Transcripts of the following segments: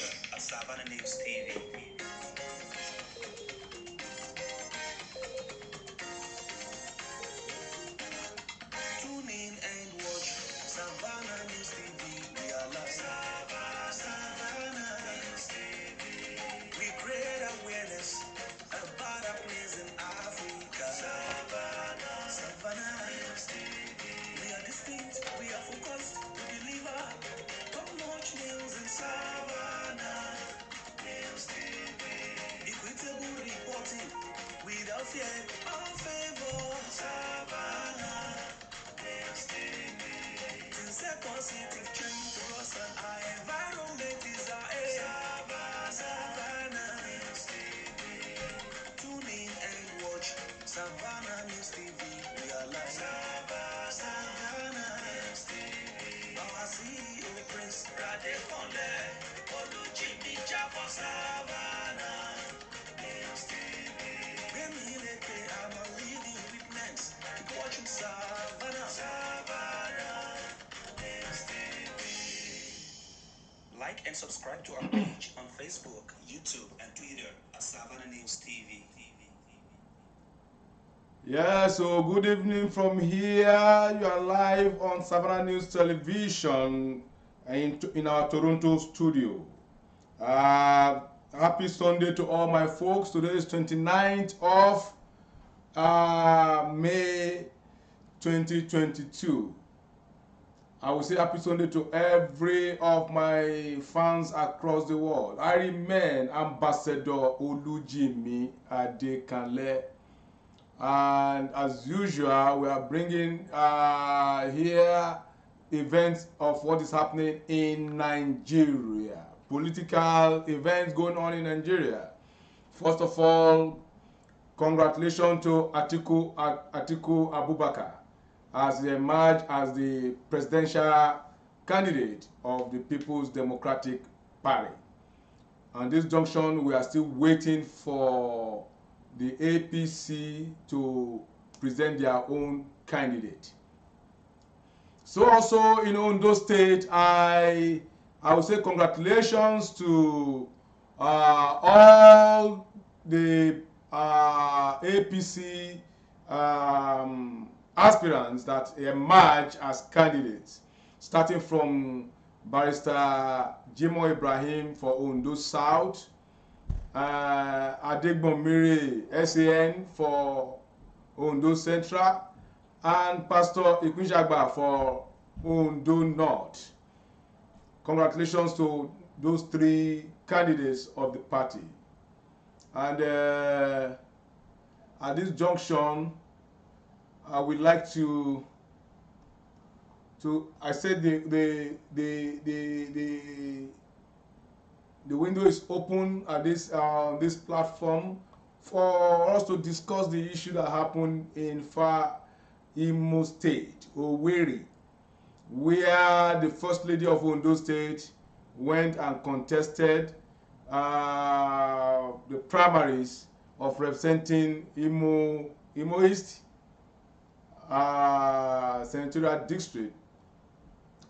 Twitter at Savannah News TV. Tune in and watch Savannah News TV. We are live. Savannah News TV. We create awareness about our place in Africa. Savannah News TV. We are distinct, we are focused, we deliver top-notch news in Savannah News TV. Equitable reporting without fear or favor. Savannah News TV. Since a positive change to us and our environment is our aim. Savannah News TV. Tune in and watch Savannah News TV. We are live. Savannah News TV. Our CEO Prince Radekonle Olujimi Jabo. Savannah News TV. I'm a living witness. Keep watching Savannah. Savannah News TV. Like and subscribe to our page on Facebook, YouTube, and Twitter at Savannah News TV. Yeah, so good evening from here. You are live on Savannah News Television in our Toronto studio. Happy Sunday to all my folks. Today is 29th of May 2022. I will say happy Sunday to every of my fans across the world. I remain Ambassador Olujimi Adekanle. And as usual, we are bringing here events of what is happening in Nigeria. Political events going on in Nigeria. First of all, congratulations to Atiku Abubakar as he emerged as the presidential candidate of the People's Democratic Party. On this junction, we are still waiting for the APC to present their own candidate. So also in Ondo State, I would say congratulations to all the APC aspirants that emerge as candidates, starting from Barrister Jimo Ibrahim for Ondo South, Adegbonmire SAN for Ondo Central, and Pastor Ikunjagba for Ondo North. Congratulations to those three candidates of the party. And at this junction, I would like to I said the window is open at this this platform for us to discuss the issue that happened in Far Imo State, Owerri, where the First Lady of Ondo State went and contested the primaries of representing Imo East Senatorial District,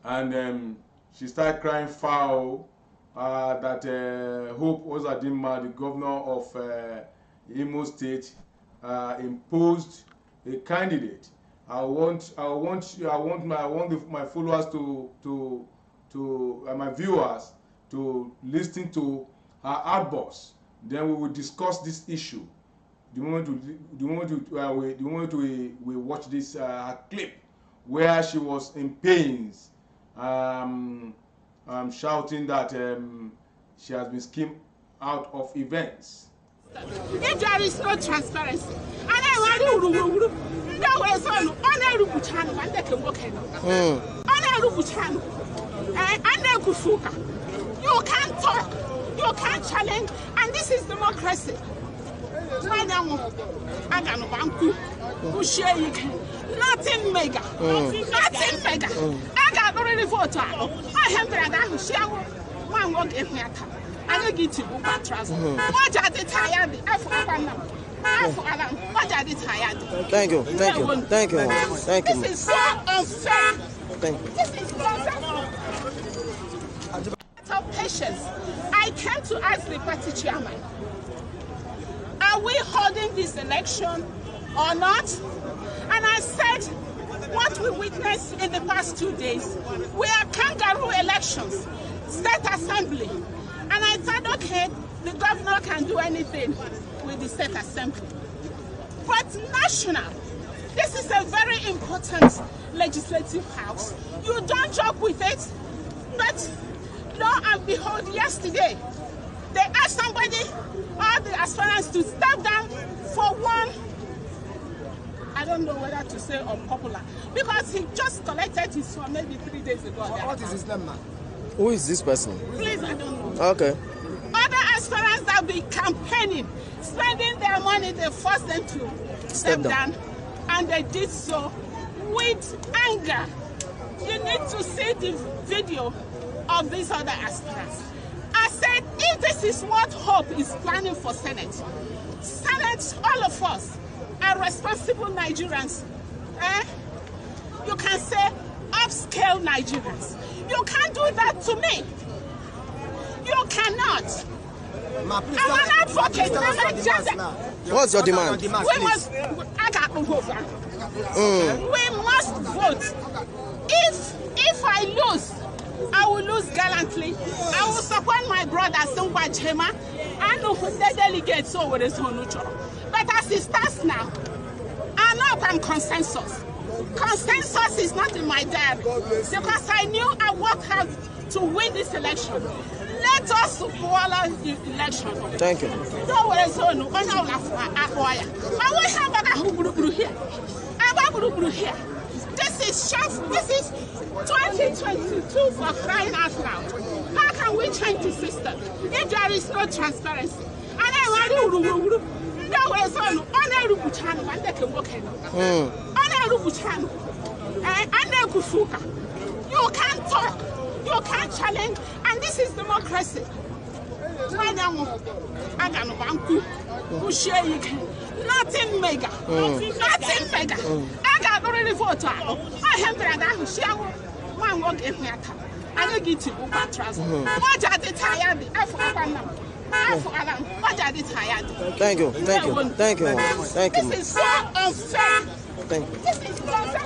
and she started crying foul that Hope Ozadimma, the governor of Imo State, imposed a candidate. I want my followers to my viewers to listen to her outburst. Then we will discuss this issue. The moment we watch this clip where she was in pains, shouting that she has been schemed out of events. If there is no transparency, and I want you can't talk, you can't challenge, and this is democracy. Nothing mega. Nothing mega. I got already voted. I have to share one work in my car. I get to What are the tired? Thank you. Thank you. Thank you. Thank you. This is so unfair. Thank you. This is so unfair. Patience. I came to ask the party chairman, are we holding this election or not? And I said, what we witnessed in the past 2 days were kangaroo elections, state assembly. And I thought, okay, the governor can do anything with the state assembly. But national, this is a very important legislative house. You don't joke with it. But lo and behold, yesterday, they asked somebody, all the aspirants, to step down for one, I don't know whether to say unpopular, because he just collected his form maybe 3 days ago. What is his name now? Who is this person? Please, I don't know. Okay. Other aspirants that be campaigning, spending their money, they forced them to step down, and they did so with anger. You need to see the video of these other aspirants. I said, if this is what Hope is planning for Senate, all of us are responsible Nigerians. You can say upscale Nigerians. You can't do that to me. You cannot. I'm an advocate. What's your demand? We must. I got to vote. We must vote. If I lose, I will lose gallantly. I will support my brother Sungwa Chema and the delegates over the Sonucho. But as it stands now, I'm not on consensus. Consensus is not in my diary because I knew I worked hard to win this election. Let us support the election. Thank you. Don't worry, so no. I will have a here. This is 2022 for crying out loud. How can we change the system if there is no transparency? And I want to you can't talk, you can't challenge, and this is democracy. Nothing mega. Nothing mega. I got already voted. I have to share one work in here. I get to go back transport. What are the tired? Thank you. Thank you. Thank you. Thank you. This is so unfair. Thank you. This is so unfair.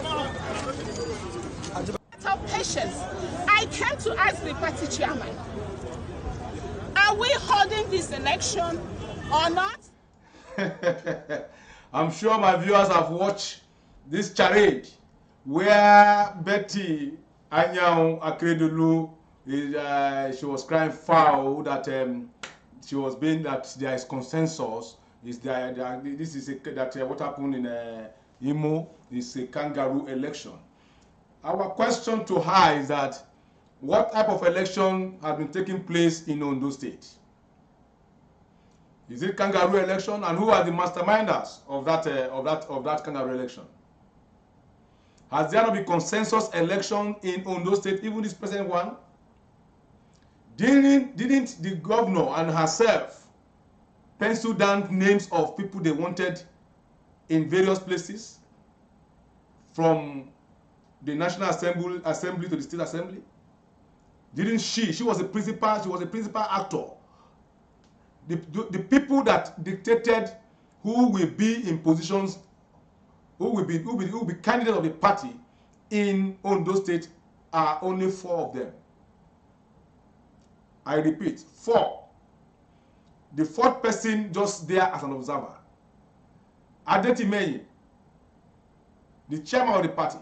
Of patience. I came to ask the party chairman, are we holding this election or not? I'm sure my viewers have watched this charade where Betty Anyang Akredolu she was crying foul that she was being that there is consensus. Is this is what happened in Imo is a kangaroo election. Our question to her is that what type of election has been taking place in Ondo State? Is it kangaroo election, and who are the masterminders of that kangaroo election? Has there not been consensus election in Ondo State, even this present one? Didn't the governor and herself pencil down names of people they wanted in various places, from the National Assembly to the State Assembly? Didn't she? She was a principal. She was a principal actor. The people that dictated who will be in positions, who will be candidates of the party in Ondo State are only 4 of them. I repeat, 4. The 4th person just there as an observer. Adeti Meyi, the chairman of the party.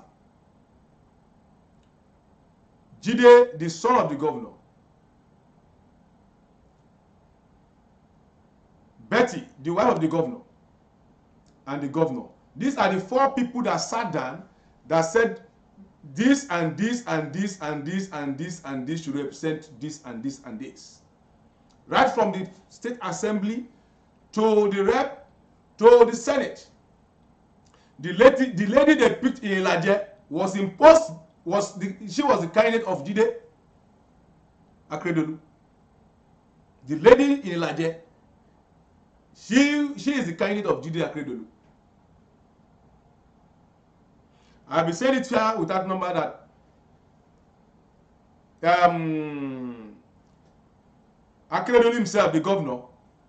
Jide, the son of the governor. Betty, the wife of the governor. And the governor. These are the 4 people that sat down that said this and this and this and this and this and this should represent this and this and this. Right from the State Assembly to the Rep to the Senate. The lady they picked in Ilaje was imposed. She was the candidate of Jide Akredolu. The lady in Ilaje, she is the candidate of Jide Akredolu. I'll be saying it here with that number that Akeredolu himself, the governor,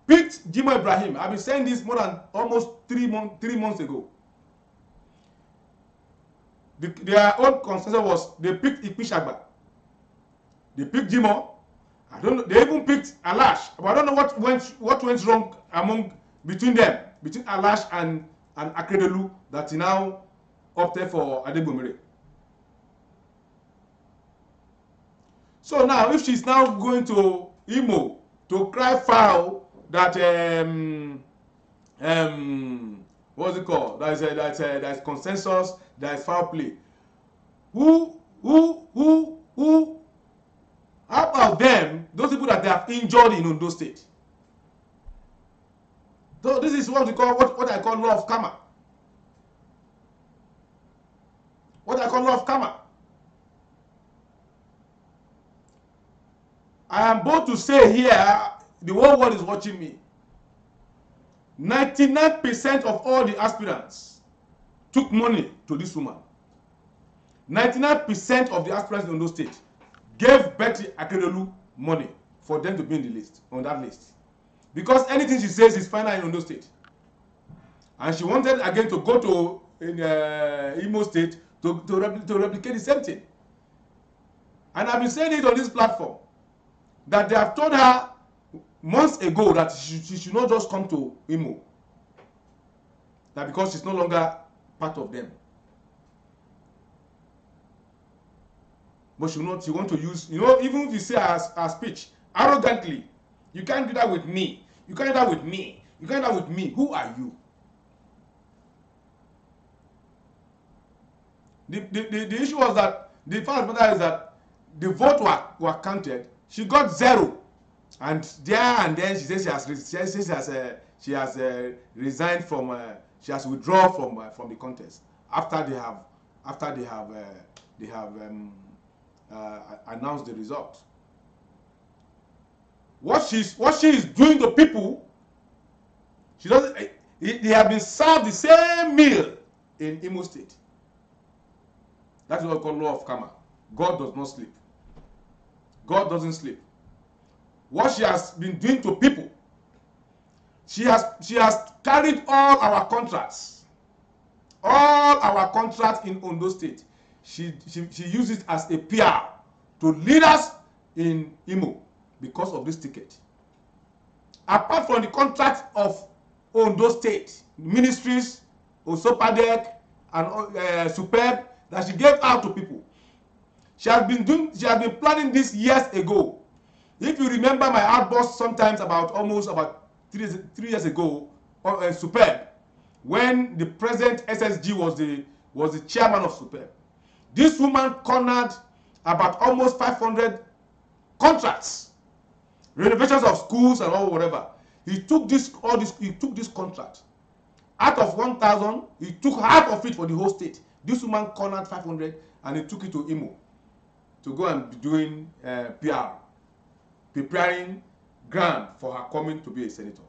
picked Jimoh Ibrahim. I've been saying this more than almost 3 months ago. Their own consensus was they picked Ikpishagba. They picked Jimoh. I don't know. They even picked Alash. But I don't know what went wrong between them, between Alash and Akeredolu, that he now opted for Adegbomire. So now, if she's now going to Imo to cry foul that what's it called? There's consensus, there's foul play. Who? How about them? Those people that they have injured in Ondo State. So this is what we call what I call law of karma. What I call law of karma. I am bold to say here, the whole world is watching me. 99% of all the aspirants took money to this woman. 99% of the aspirants in Ondo State gave Betty Akeredolu money for them to be in the list, on that list. Because anything she says is final in Ondo State. And she wanted again to go to Imo State to replicate the same thing. And I've been saying it on this platform, that they have told her months ago that she should not just come to Imo. That because she's no longer part of them. But she want to use, even if you say her speech arrogantly, you can't do that with me. You can't do that with me. You can't do that with me. Who are you? The issue was that the fact of the matter is that the vote were counted. She got 0, and then she says she has resigned from. She has withdrawn from the contest after they have announced the result. What she is doing to people, she doesn't. They have been served the same meal in Imo State. That is what we call law of karma. God does not sleep. God doesn't sleep. What she has been doing to people, she has carried all our contracts in Ondo State. She uses it as a PR to lead us in Imo because of this ticket. Apart from the contract of Ondo State ministries, Osopadek and Superb that she gave out to people, she has been planning this years ago. If you remember my outburst sometimes about 3 years ago, Superb, when the present SSG was the chairman of Superb, this woman cornered about almost 500 contracts, renovations of schools and all whatever. He took this contract. Out of 1,000, he took half of it for the whole state. This woman cornered 500 and he took it to Imo to go and be doing PR, preparing ground for her coming to be a senator.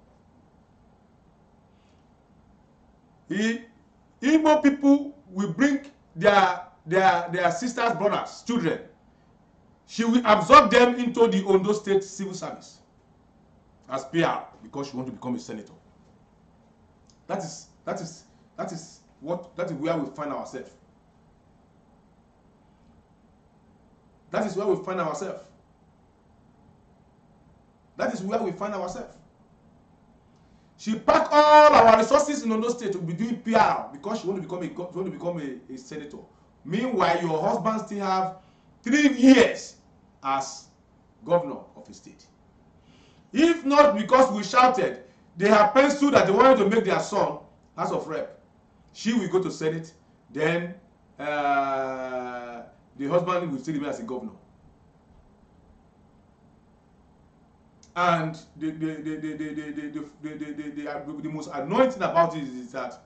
Imo people will bring their sisters, brothers, children. She will absorb them into the Ondo State civil service as PR because she wants to become a senator. That is where we find ourselves. That is where we find ourselves. That is where we find ourselves. She packed all our resources in Ondo State to be doing PR because she wants to become a senator. Meanwhile, your husband still have 3 years as governor of the state. If not because we shouted, they have penciled that they wanted to make their son House of Rep. She will go to Senate, then the husband will still remain as a governor. And the most annoying thing about it is that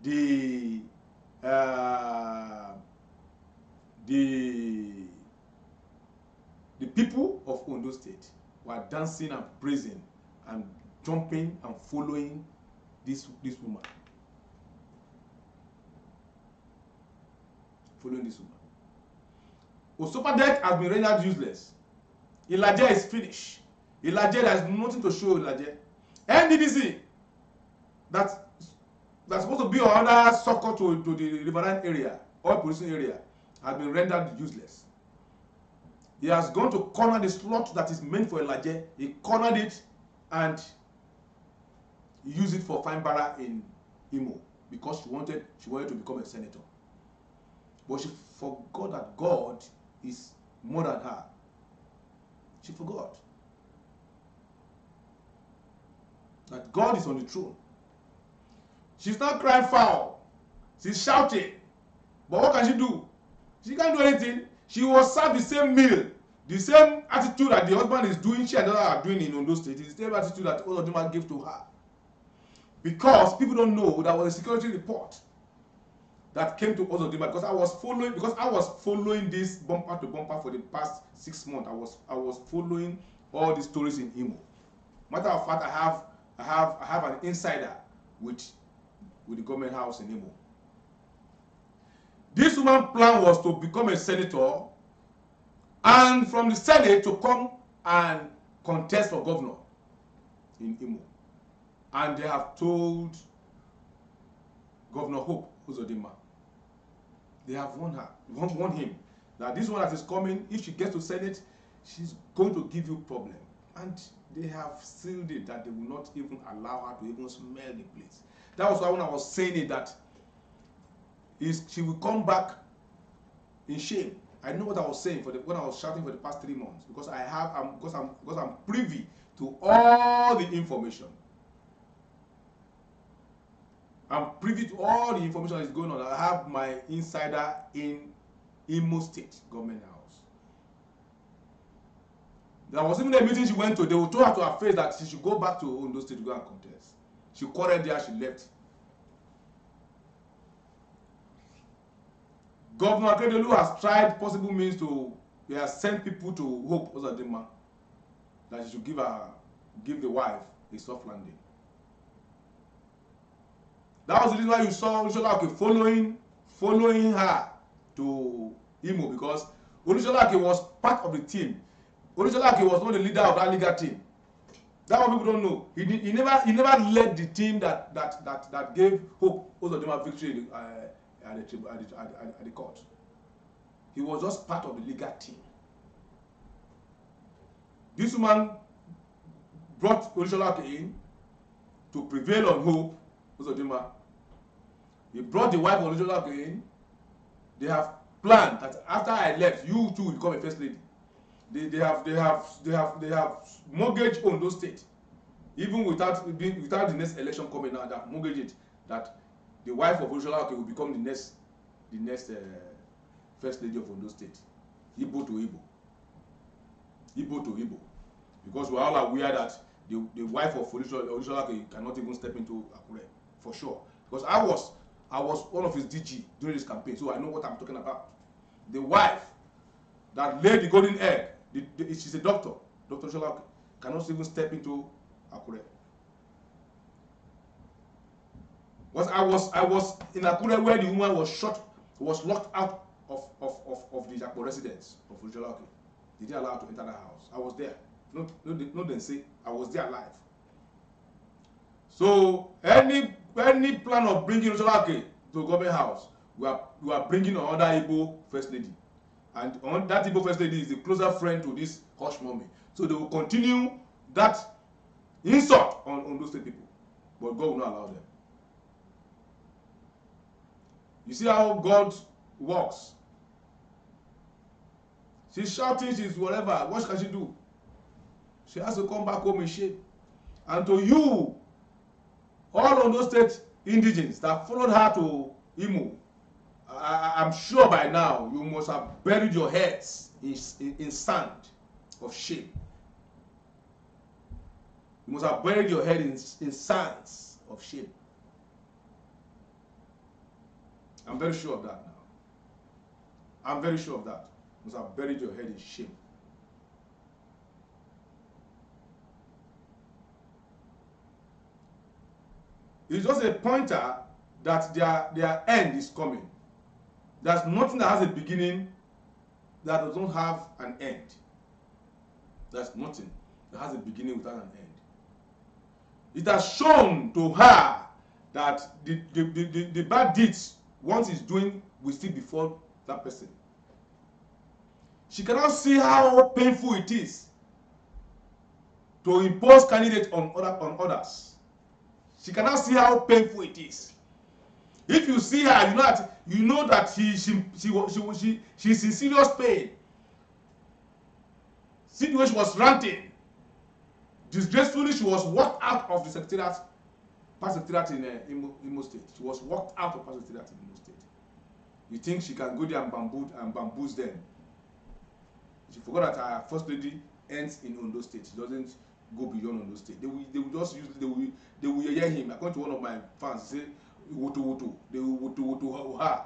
the people of Ondo State were dancing and praising and jumping and following this woman. Following this woman. Osopadek has been rendered useless. Elijah is finished. Ilaje, there is nothing to show Ilaje. NDDC, that's supposed to be another succor to the riverine area, oil producing area, has been rendered useless. He has gone to corner the slot that is meant for Ilaje. He cornered it and used it for fine bara in Imo because she wanted to become a senator. But she forgot that God is more than her. She forgot that God is on the throne. She's not crying foul. She's shouting. But what can she do? She can't do anything. She was served the same meal. The same attitude that the husband is doing, she and the other are doing in Ondo State. It's the same attitude that Oloduma gave to her. Because people don't know there was a security report that came to Ozodima because I was following this bumper to bumper for the past 6 months. I was following all the stories in Imo. Matter of fact, I have an insider with the government house in Imo. This woman's plan was to become a senator and from the Senate to come and contest for governor in Imo. And they have told Governor Hope Uzodinma, they have warned him that this one that is coming, if she gets to Senate, she's going to give you problem. And they have sealed it that they will not even allow her to even smell the place. That was why when I was saying it that she will come back in shame. I know what I was saying when I was shouting for the past 3 months because I'm privy to all the information. I'm privy to all the information that is going on. I have my insider in Imo State government house. There was even a meeting she went to. They told her to her face that she should go back to Ondo State to go and contest. She quarreled there, she left. Governor Akeredolu has tried possible means he has sent people to Hope Uzodinma that she should give the wife a soft landing. That was the reason why you saw Olusolake following her to Imo because Olusolake was part of the team. Olusolake was not the leader of that legal team. That one people don't know. He never led the team that gave Hope Uzodinma victory at the court. He was just part of the legal team. This woman brought Olusolake in to prevail on Hope Uzodinma. He brought the wife of Olusolake in. They have planned that after I left, you too will become a first lady. They have mortgaged Ondo State, even without the next election coming now. That mortgage it that the wife of Olusolake will become the next first lady of Ondo State, Igbo to Igbo, Igbo to Igbo, because we are all aware that the wife of Olusolake cannot even step into Akure for sure. Because I was one of his DG during this campaign, so I know what I'm talking about. The wife that laid the golden egg, she's a doctor. Dr. Olusolake cannot even step into Akure. I was in Akure where the woman was locked out of the Akure residence of Olusolake. They didn't allow her to enter the house. I was there. No, then say I was there live. So any plan of bringing Olusolake to government house, we are bringing another Igbo first lady, and that Igbo first lady is a closer friend to this hush mommy. So they will continue that insult on those state people, but God will not allow them. You see how God works. She's shouting, she's whatever. What can she do? She has to come back home in shame. And to you, all of those state indigenes that followed her to Imo, I'm sure by now you must have buried your heads in sand of shame. You must have buried your head in sands of shame. I'm very sure of that now. I'm very sure of that. You must have buried your head in shame. It's just a pointer that their end is coming. There's nothing that has a beginning that does not have an end. There's nothing. that has a beginning without an end. It has shown to her that the bad deeds once it's doing will still befall that person. She cannot see how painful it is to impose candidates on others. She cannot see how painful it is. If you see her, you know that she's in serious pain. Situation was ranting. Disgracefully, she was walked out of the secretariat, past secretariat in Imo State. She was walked out of past secretariat in Imo State. You think she can go there and bamboozle them? She forgot that her first lady ends in Ondo State. She doesn't go beyond Ondo State. They will just use they will hear him. According to one of my fans, he say woto. They will woto her.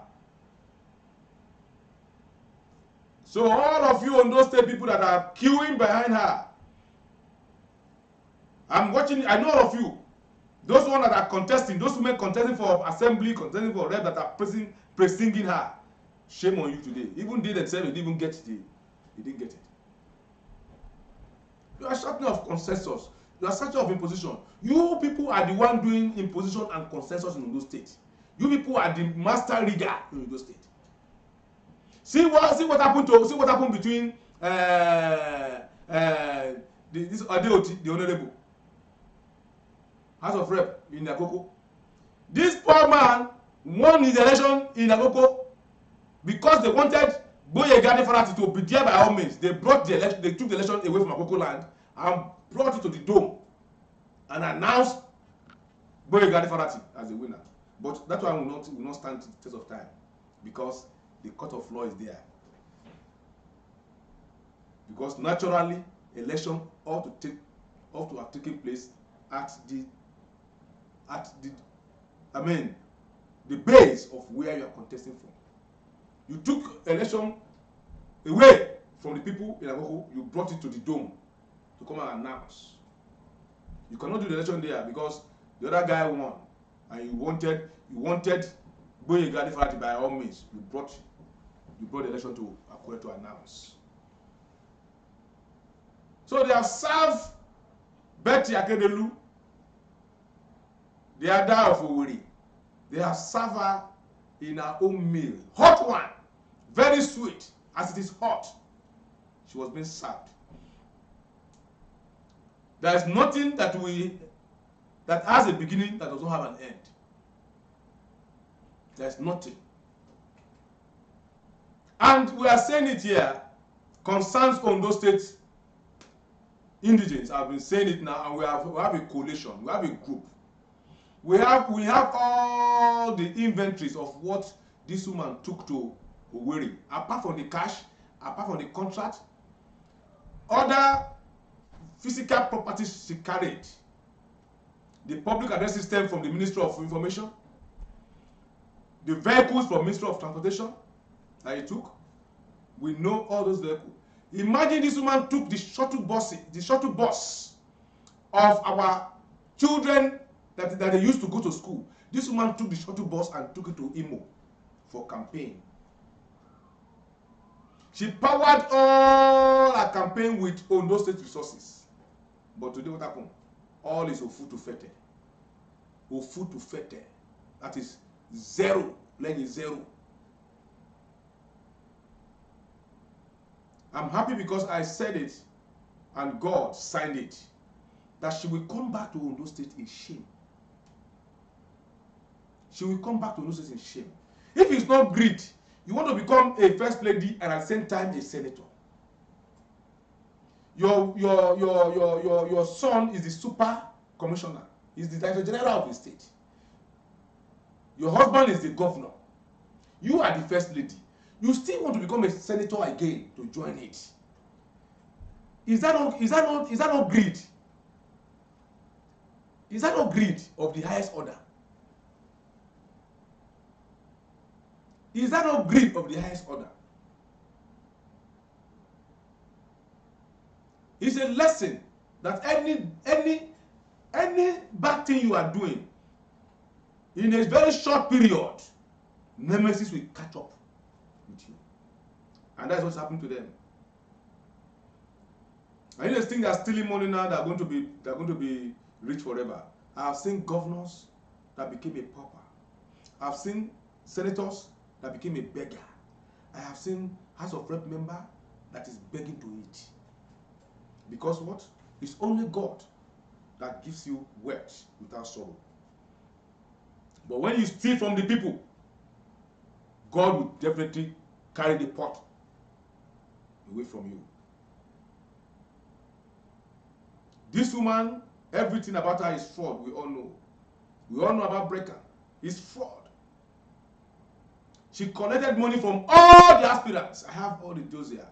So all of you Ondo State people that are queuing behind her, I'm watching. I know all of you. Those ones that are contesting, those women contesting for assembly, contesting for rep, that are pressing her. Shame on you today. Even they themselves didn't even get it. They didn't get it. You are shouting of consensus. You are shouting of imposition. You people are the one doing imposition and consensus in those states. You people are the master rigger in those states. See what happened between this Adeoti, the honorable House of Rep in Akoko. This poor man won his election in Akoko because they wanted Boyega Farati to be there by all means. They took the election away from Akoko land and brought it to the dome and announced Boyega Farati as the winner. But that one will not stand the test of time because the court of law is there. Because naturally, election ought to have taken place at the base of where you are contesting from. You took election away from the people in Akoko, you brought it to the dome to come and announce. You cannot do the election there because the other guy won, and you wanted Boyega Farati by all means. You brought the election to Akure to announce. So they have served Betty Akedelu, the other of Oweri. They have served her in her own meal. Hot one. Very sweet. As it is hot, she was being served. There is nothing that has a beginning that doesn't have an end. There is nothing. And we are saying it here, concerns Ondo State indigents. I've been saying it now, and we have a coalition, we have a group. We have all the inventories of what this woman took to Oweri, apart from the cash, apart from the contract, other physical properties she carried, the public address system from the Ministry of Information, the vehicles from Ministry of Transportation that he took. We know all those vehicles. Imagine this woman took the shuttle bus of our children that they used to go to school. This woman took the shuttle bus and took it to Imo for campaign. She powered all her campaign with Ondo State resources. But today what happened? All is ofu to fete. Ofu to fete. That is zero. Lenny zero. I'm happy because I said it and God signed it. That she will come back to Ondo State in shame. She will come back to Ondo State in shame. If it's not greed, you want to become a first lady and at the same time a senator. Your son is the super commissioner. He's the director general of the state. Your husband is the governor. You are the first lady. You still want to become a senator again to join it. Is that not greed? Is that not greed of the highest order? Is that not greed of the highest order? It's a lesson that any bad thing you are doing in a very short period, nemesis will catch up with you. And that's what's happened to them. And you think they're stealing money now, they're going to be rich forever. I have seen governors that became a pauper. I've seen senators that became a beggar. I have seen House of Rep member that is begging to eat. Because what? It's only God that gives you wealth without sorrow. But when you steal from the people, God will definitely carry the pot away from you. This woman, everything about her is fraud. We all know. We all know about Brecken. It's fraud. She collected money from all the aspirants. I have all the details here.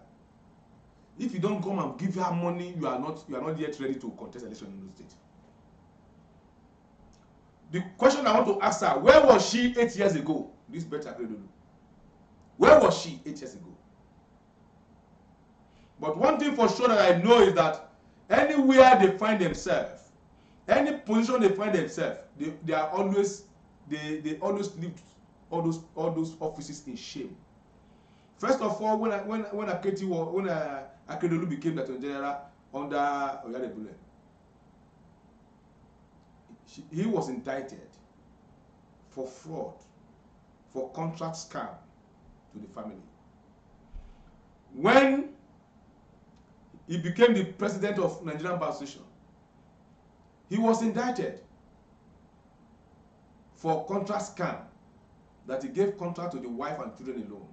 If you don't come and give her money, you are not yet ready to contest election in the state. The question I want to ask her: where was she 8 years ago? This Beth Akeredolu. Where was she 8 years ago? But one thing for sure that I know is that anywhere they find themselves, any position they find themselves, they always leave all those offices in shame. First of all, when Akeredolu became the Attorney General under Oyadebule, he was indicted for fraud, for contract scam to the family. When he became the president of Nigerian Bar Association, he was indicted for contract scam, that he gave contract to the wife and children alone.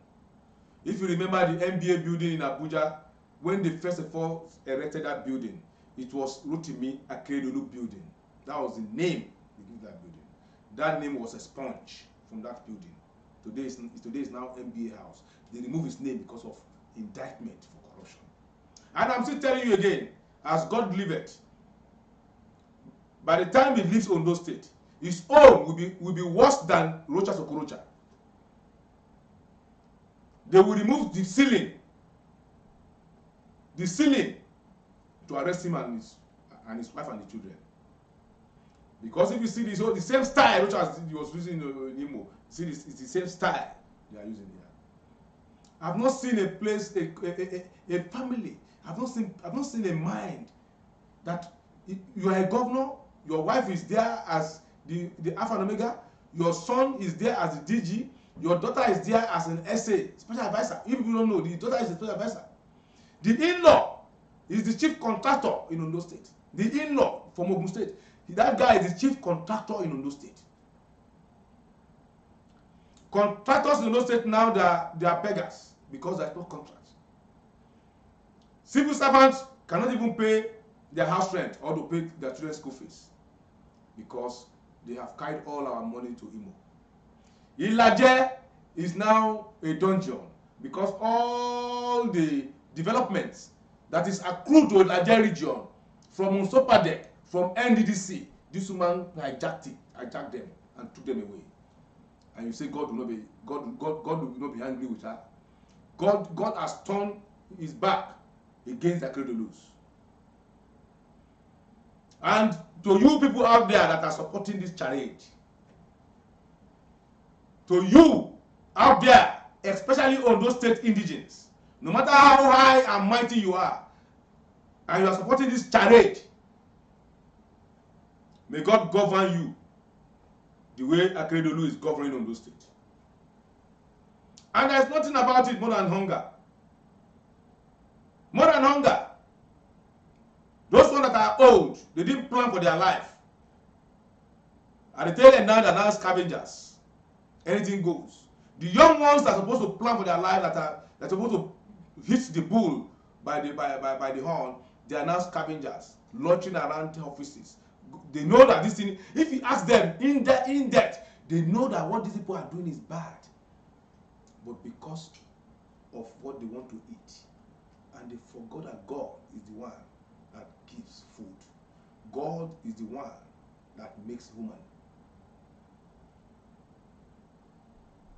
If you remember the MBA building in Abuja, when they first of all erected that building, it was Rotimi Akeredolu building. That was the name they gave that building. That name was expunged from that building. Today is now MBA House. They removed his name because of indictment for corruption. And I'm still telling you again, as God liveth, by the time he leaves Ondo State, his own will be worse than Rocha Sokorocha. They will remove the ceiling to arrest him and his wife and the children. Because if you see the same style which as he was using in Imo, see it's the same style they are using here. I've not seen a place, a family. I've not seen a mind that you are a governor, your wife is there as the Alpha and Omega, your son is there as the DG, your daughter is there as an SA, special advisor. If you don't know, the daughter is a special advisor. The in-law is the chief contractor in Ondo State. The in-law from Ogun State, that guy is the chief contractor in Ondo State. Contractors in Ondo State now, they are beggars because there's no contract. Civil servants cannot even pay their house rent or to pay their children's school fees because they have carried all our money to Imo. Ilaje is now a dungeon because all the developments that is accrued to Ilaje region from Unsopadek, from NDDC, this woman hijacked them and took them away. And you say God will not be angry with her. God has turned his back against Akeredolus. And to you people out there that are supporting this charade, to you out there, especially on those state indigenes, no matter how high and mighty you are, and you are supporting this charade, may God govern you the way Akeredolu is governing on those states. And there's nothing about it more than hunger. More than hunger. Those ones that are old, they didn't plan for their life. At the tail end now, they're now scavengers. Anything goes. The young ones that are supposed to plan for their life, that are supposed to hit the bull by the horn, they are now scavengers, launching around offices. They know that this thing, if you ask them in depth, they know that what these people are doing is bad. But because of what they want to eat, and they forgot that God is the one that gives food. God is the one that makes woman.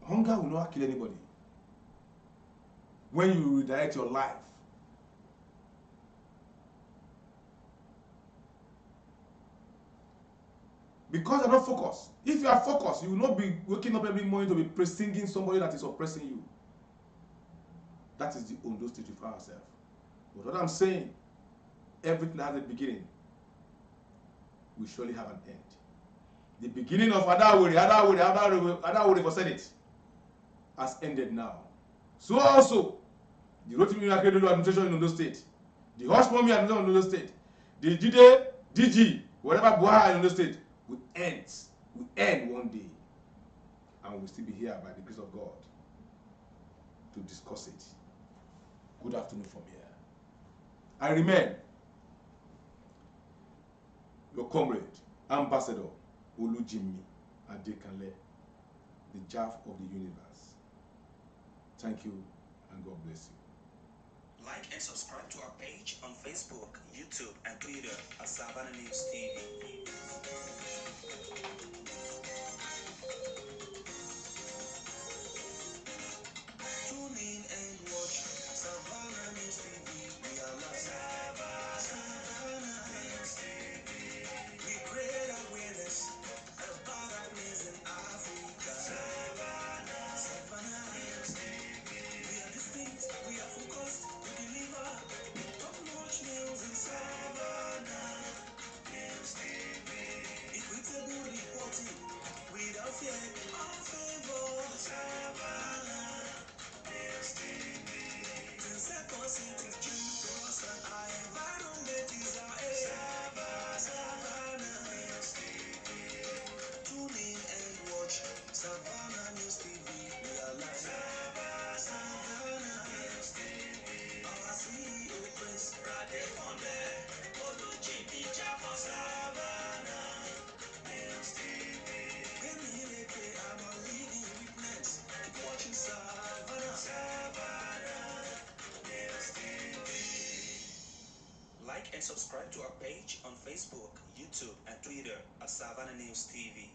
Hunger will not kill anybody when you redirect your life. Because you're not focused. If you are focused, you will not be waking up every morning to be singing somebody that is oppressing you. That is the Ondo State we find ourselves. But what I'm saying, everything has a beginning will surely have an end. The beginning of Adawere for Senate has ended now. So also, the Rotimi Akeredolu administration in Ondo State, the Hushpuppi administration in Ondo State, the Jide, DG, whatever Buhari in Ondo State, will end one day. And we'll still be here by the grace of God to discuss it. Good afternoon from here. I remain your comrade, Ambassador Olujimi Adekanle, the Jaff of the universe. Thank you and God bless you. Like and subscribe to our page on Facebook, YouTube, and Twitter at Savannah News TV. Tune in and watch Savannah News TV. We are live. Savannah News TV. We create awareness about happenings in Africa. Savannah News TV. We are distinct, we are focused, we deliver top-notch news in Savannah News TV. Equitable reporting without fear or favor. Savannah News TV. 10 seconds into June, cross and I environment is our aim. Savannah News TV. Tune in and watch Savannah News TV. We are live. Savannah News TV. Our CEO Prince Radekonde Olujibi for Savannah News TV. I'm a leading witness. Keep watching Savannah News TV. Like and subscribe to our page on Facebook, YouTube, and Twitter at Savannah News TV.